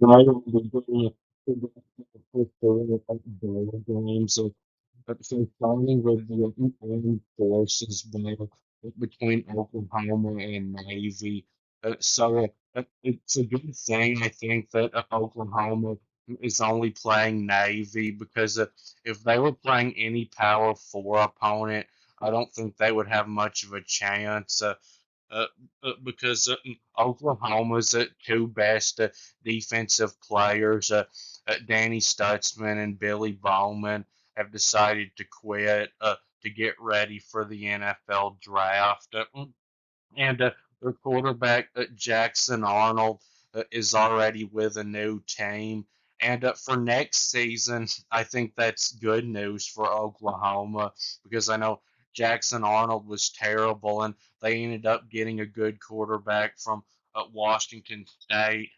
Right on the games. So starting with the armed forces battle between Oklahoma and Navy. It's a good thing, I think, that Oklahoma is only playing Navy because if they were playing any Power 4 opponent, I don't think they would have much of a chance. Uh, because Oklahoma's two best defensive players, Danny Stutzman and Billy Bowman, have decided to quit to get ready for the NFL draft. And their quarterback, Jackson Arnold, is already with a new team. And for next season, I think that's good news for Oklahoma because I know Jackson Arnold was terrible, and they ended up getting a good quarterback from Washington State.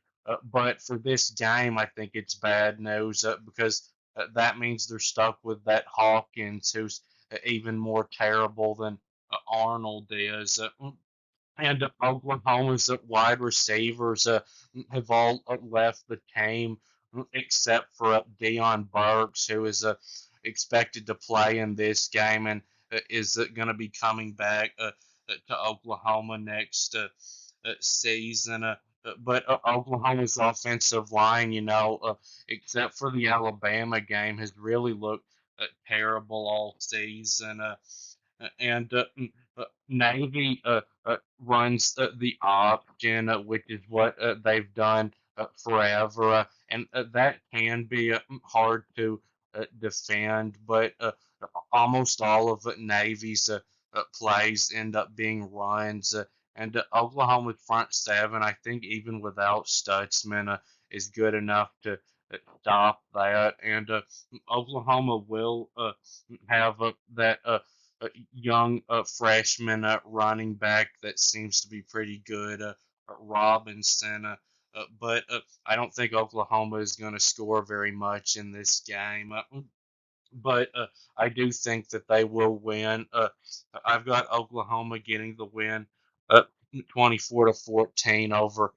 But for this game, I think it's bad news because that means they're stuck with that Hawkins, who's even more terrible than Arnold is. And Oklahoma's wide receivers have all left the team except for Deion Burks, who is expected to play in this game and is going to be coming back to Oklahoma next season. But Oklahoma's offensive line, except for the Alabama game, has really looked terrible all season. And Navy runs the option, which is what they've done forever, and that can be hard to defend. But almost all of Navy's plays end up being runs, and Oklahoma's front seven, I think, even without Stutzman, is good enough to stop that. And Oklahoma will have that young freshman running back that seems to be pretty good, Robinson. But I don't think Oklahoma is going to score very much in this game. But I do think that they will win. I've got Oklahoma getting the win, uh, 24-14 over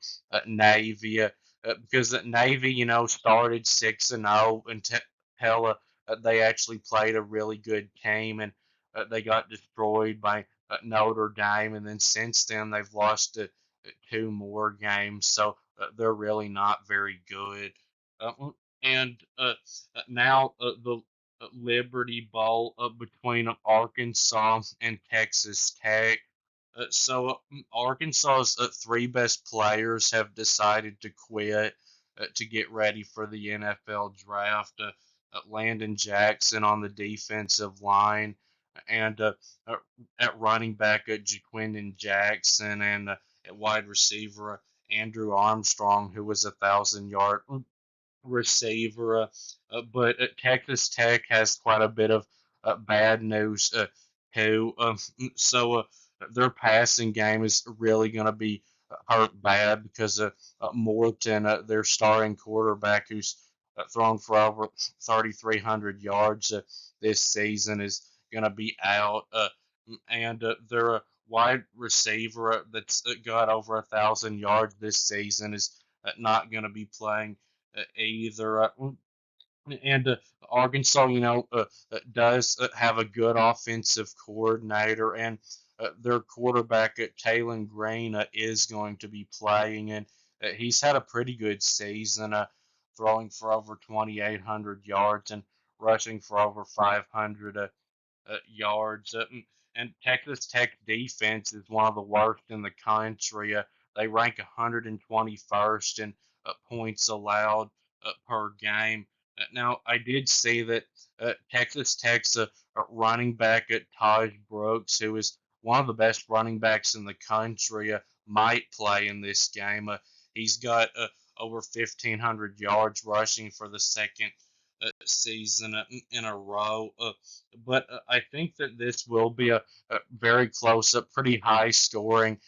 Navy, because Navy, started 6-0 until they actually played a really good team and they got destroyed by Notre Dame, and then since then they've lost two more games, so they're really not very good. And now the Liberty Bowl between Arkansas and Texas Tech. Arkansas's three best players have decided to quit to get ready for the NFL draft. Landon Jackson on the defensive line, and uh, at running back Jaquindon Jackson, and at wide receiver Andrew Armstrong, who was 1,000 yard receiver. But Texas Tech has quite a bit of bad news too. So their passing game is really going to be hurt bad because Morton, their starting quarterback, who's thrown for over 3,300 yards this season, is going to be out. And their wide receiver that's got over 1,000 yards this season is not going to be playing either. And Arkansas, does have a good offensive coordinator, and their quarterback at Taylon Green is going to be playing, and he's had a pretty good season, throwing for over 2,800 yards and rushing for over 500 yards. And Texas Tech defense is one of the worst in the country. They rank 121st in points allowed per game. Now, I did see that Texas Tech's running back at Taj Brooks, who is one of the best running backs in the country, might play in this game. He's got over 1,500 yards rushing for the second season in a row. But I think that this will be a very close, a pretty high scoring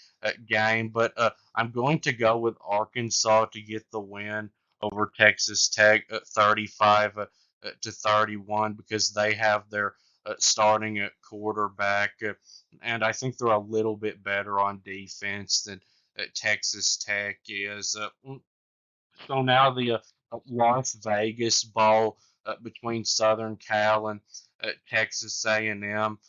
game. But I'm going to go with Arkansas to get the win over Texas Tech at 35 to 31 because they have their starting at quarterback. And I think they're a little bit better on defense than Texas Tech is. So now the Las Vegas Bowl between Southern Cal and Texas A&M.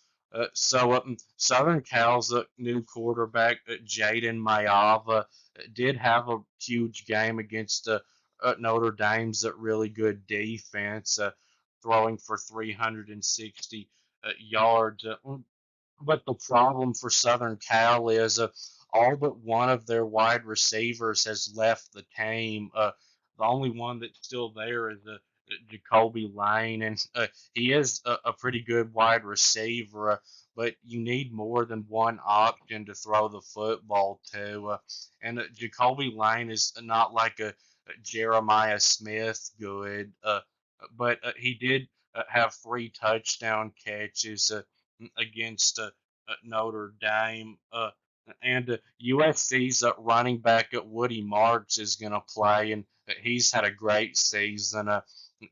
Southern Cal's new quarterback, Jaden Mayava, did have a huge game against Notre Dame's really good defense, throwing for 360 yards. But the problem for Southern Cal is all but one of their wide receivers has left the team. The only one that's still there is Jacoby Lane, and he is a pretty good wide receiver. But you need more than one option to throw the football to. And Jacoby Lane is not like a Jeremiah Smith good, but he did have three touchdown catches against Notre Dame. And USC's running back at Woody Marks is going to play, and he's had a great season,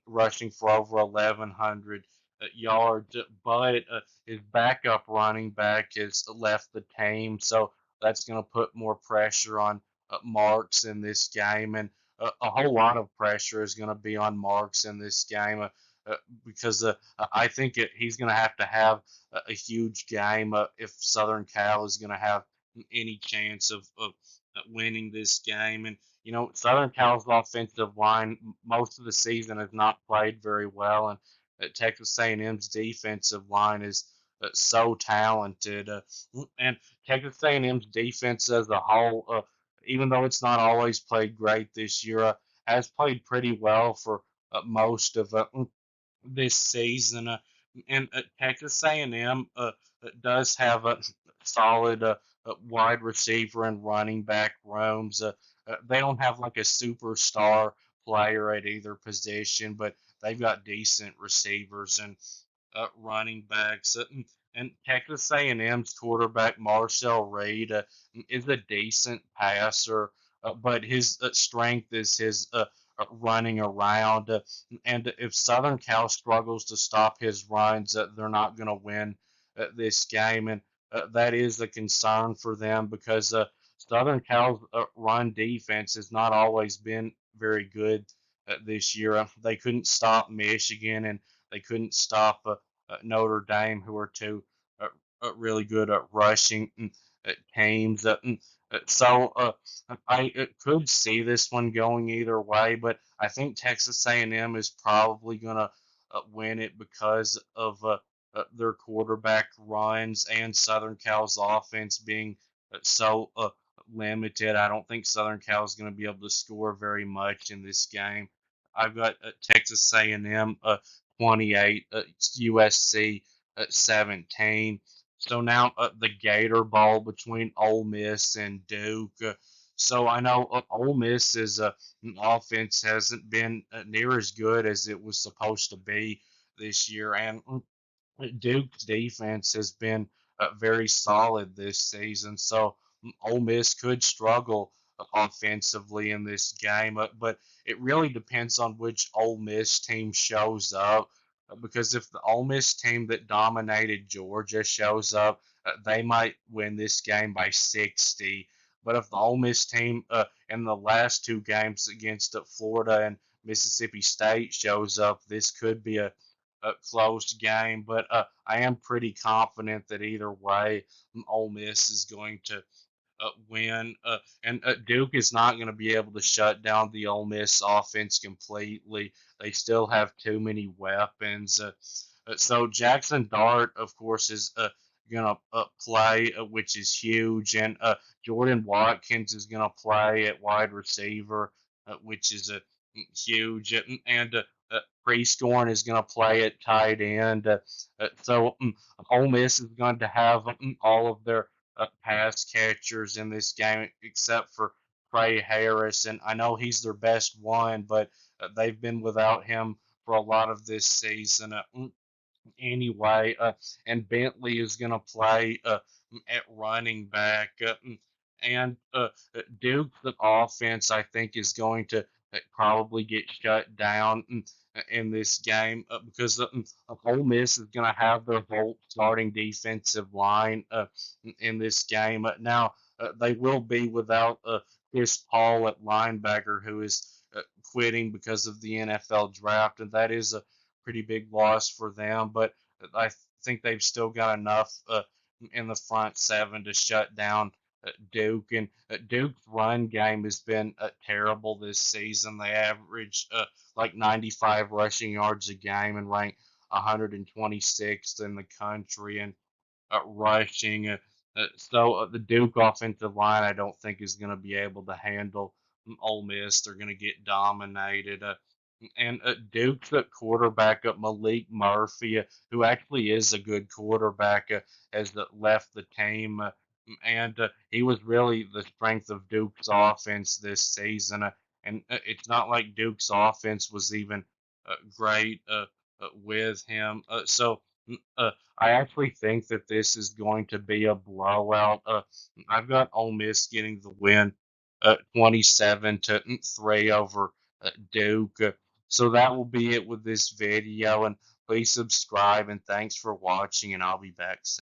rushing for over 1,100 yards. But his backup running back has left the team, so that's going to put more pressure on Marks in this game, and a whole lot of pressure is going to be on Marks in this game. Because I think he's going to have a huge game if Southern Cal is going to have any chance of winning this game. And Southern Cal's offensive line most of the season has not played very well, and Texas A&M's defensive line is so talented. And Texas A&M's defense as a whole, even though it's not always played great this year, has played pretty well for most of this season. And Texas A&M does have a solid wide receiver and running back rooms. They don't have like a superstar player at either position, but they've got decent receivers and running backs. And Texas A&M's quarterback Marcel Reed is a decent passer, but his strength is his running around. And if Southern Cal struggles to stop his runs, they're not going to win this game, and that is a concern for them because Southern Cal's run defense has not always been very good this year. They couldn't stop Michigan, and they couldn't stop Notre Dame, who are two uh, really good at rushing teams. So I could see this one going either way, but I think Texas A&M is probably going to win it because of their quarterback runs and Southern Cal's offense being so limited. I don't think Southern Cal is going to be able to score very much in this game. I've got Texas A&M 28, USC 17. So now the Gator Bowl between Ole Miss and Duke. So I know Ole Miss's offense hasn't been near as good as it was supposed to be this year, and Duke's defense has been very solid this season. So Ole Miss could struggle offensively in this game, but it really depends on which Ole Miss team shows up. Because if the Ole Miss team that dominated Georgia shows up, they might win this game by 60. But if the Ole Miss team in the last two games against Florida and Mississippi State shows up, this could be a close game. But I am pretty confident that either way, Ole Miss is going to win. And Duke is not going to be able to shut down the Ole Miss offense completely. They still have too many weapons. So Jackson Dart, of course, is going to play, which is huge, and Jordan Watkins is going to play at wide receiver, which is huge, and Prescorn is going to play at tight end. So Ole Miss is going to have all of their pass catchers in this game, except for Trey Harris. And I know he's their best one, but they've been without him for a lot of this season. Anyway, and Bentley is going to play at running back. And Duke's offense, I think, is going to probably get shut down in this game because Ole Miss is going to have their whole starting defensive line in this game. Now, they will be without Chris Paul at linebacker, who is quitting because of the NFL draft, and that is a pretty big loss for them. But I think they've still got enough in the front seven to shut down Duke. And Duke's run game has been terrible this season. They average like 95 rushing yards a game and rank 126th in the country. And rushing. So the Duke offensive line, I don't think is going to be able to handle Ole Miss. They're going to get dominated. And Duke's quarterback, Malik Murphy, who actually is a good quarterback, has left the team. And he was really the strength of Duke's offense this season. And it's not like Duke's offense was even great with him. So I actually think that this is going to be a blowout. I've got Ole Miss getting the win, 27-3 over Duke. So that will be it with this video, and please subscribe and thanks for watching, and I'll be back soon.